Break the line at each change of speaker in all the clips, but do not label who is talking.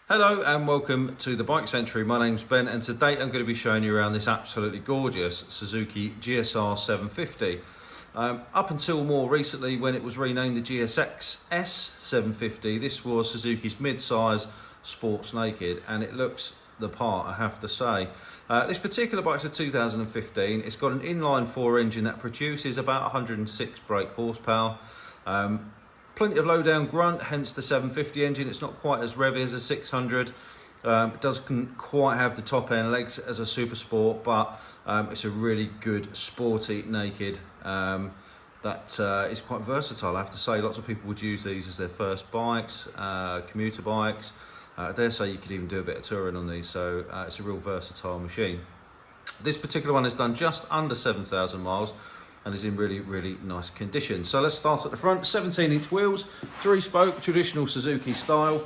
Hello and welcome to the Bike Century. My name's Ben and today I'm going to be showing you around this absolutely gorgeous Suzuki GSR750. Up until more recently when it was renamed the GSX-R750, this was Suzuki's mid-size sports naked and it looks the part, I have to say. This particular bike's a 2015. It's got an inline 4 engine that produces about 106 brake horsepower. Plenty of low down grunt, hence the 750 engine. It's not quite as revvy as a 600. It doesn't quite have the top end legs as a super sport, but it's a really good sporty naked that is quite versatile, I have to say. Lots of people would use these as their first bikes, commuter bikes. I dare say you could even do a bit of touring on these, so it's a real versatile machine. This particular one has done just under 7,000 miles and is in really nice condition. So let's start at the front. 17-inch wheels, 3-spoke, traditional Suzuki style,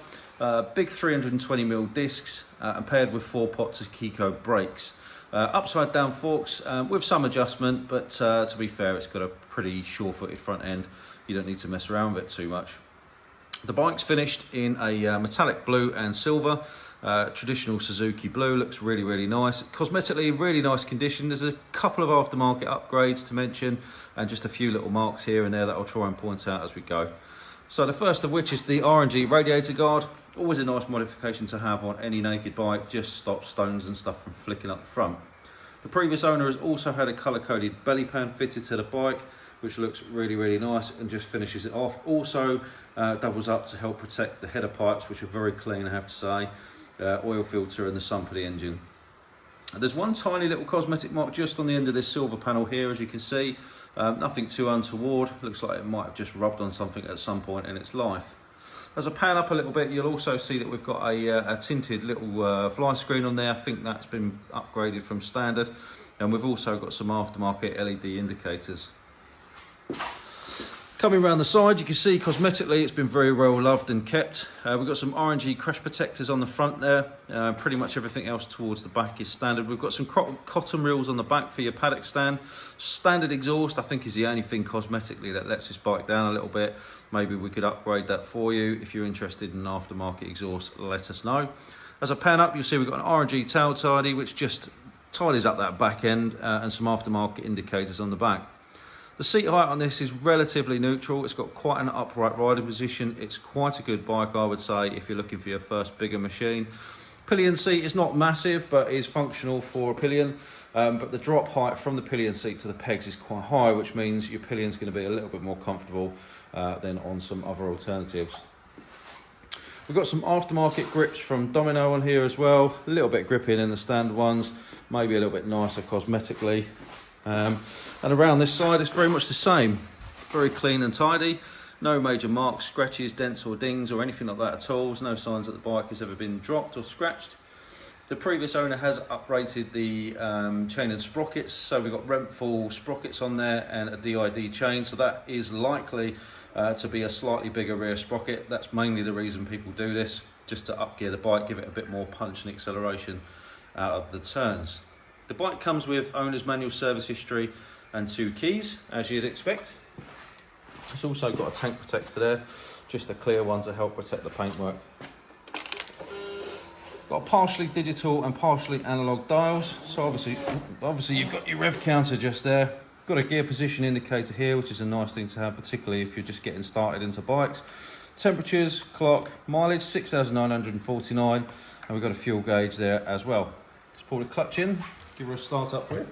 big 320mm discs, and paired with 4 pots of Kiko brakes. Upside down forks with some adjustment, but to be fair, it's got a pretty sure-footed front end. You don't need to mess around with it too much. The bike's finished in a metallic blue and silver. Traditional Suzuki blue, looks really nice. Cosmetically, really nice condition. There's a couple of aftermarket upgrades to mention and just a few little marks here and there that I'll try and point out as we go. So the first of which is the R&G radiator guard. Always a nice modification to have on any naked bike, just stops stones and stuff from flicking up the front. The previous owner has also had a colour-coded belly pan fitted to the bike, which looks really nice and just finishes it off. Also doubles up to help protect the header pipes, which are very clean, I have to say. Oil filter and the sump of the engine. And there's one tiny little cosmetic mark just on the end of this silver panel here, as you can see. Nothing too untoward. Looks like it might have just rubbed on something at some point in its life. As I pan up a little bit, you'll also see that we've got a tinted little fly screen on there. I think that's been upgraded from standard. And we've also got some aftermarket LED indicators. Coming around the side, you can see cosmetically it's been very well loved and kept. We've got some R&G crash protectors on the front there. Pretty much everything else towards the back is standard. We've got some cotton reels on the back for your paddock stand. Standard exhaust, I think, is the only thing cosmetically that lets this bike down a little bit. Maybe we could upgrade that for you. If you're interested in an aftermarket exhaust, let us know. As I pan up, you'll see we've got an R&G tail tidy, which just tidies up that back end, and some aftermarket indicators on the back. The seat height on this is relatively neutral. It's got quite an upright riding position. It's quite a good bike, I would say, if you're looking for your first bigger machine. Pillion seat is not massive, but is functional for a pillion. But the drop height from the pillion seat to the pegs is quite high, which means your pillion's going to be a little bit more comfortable than on some other alternatives. We've got some aftermarket grips from Domino on here as well. A little bit grippier than the standard ones, maybe a little bit nicer cosmetically. And around this side it's very much the same, very clean and tidy. No major marks, scratches, dents or dings or anything like that at all. There's no signs that the bike has ever been dropped or scratched. The previous owner has uprated the chain and sprockets, so we've got Rentful sprockets on there and a DID chain, so that is likely to be a slightly bigger rear sprocket. That's mainly the reason people do this, just to upgear the bike, give it a bit more punch and acceleration out of the turns. The bike comes with owner's manual service history and 2 keys, as you'd expect. It's also got a tank protector there, just a clear one to help protect the paintwork. Got partially digital and partially analog dials. So obviously you've got your rev counter just there. Got a gear position indicator here, which is a nice thing to have, particularly if you're just getting started into bikes. Temperatures, clock, mileage 6,949, and we've got a fuel gauge there as well. Let's pull the clutch in. Give her a start up for you.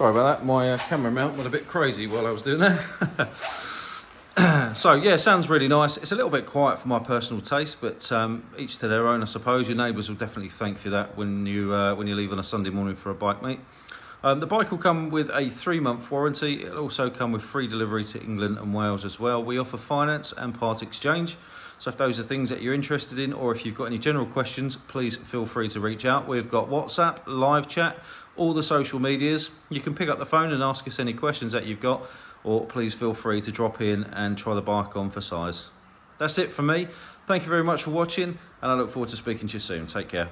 Sorry about that, my camera mount went a bit crazy while I was doing that. So yeah, sounds really nice. It's a little bit quiet for my personal taste, but each to their own, I suppose. Your neighbours will definitely thank you for that when you leave on a Sunday morning for a bike meet. The bike will come with a 3-month warranty. It'll also come with free delivery to England and Wales as well. We offer finance and part exchange. So if those are things that you're interested in, or if you've got any general questions, please feel free to reach out. We've got WhatsApp, live chat, all the social medias. You can pick up the phone and ask us any questions that you've got, or please feel free to drop in and try the bike on for size. That's it from me. Thank you very much for watching, and I look forward to speaking to you soon. Take care.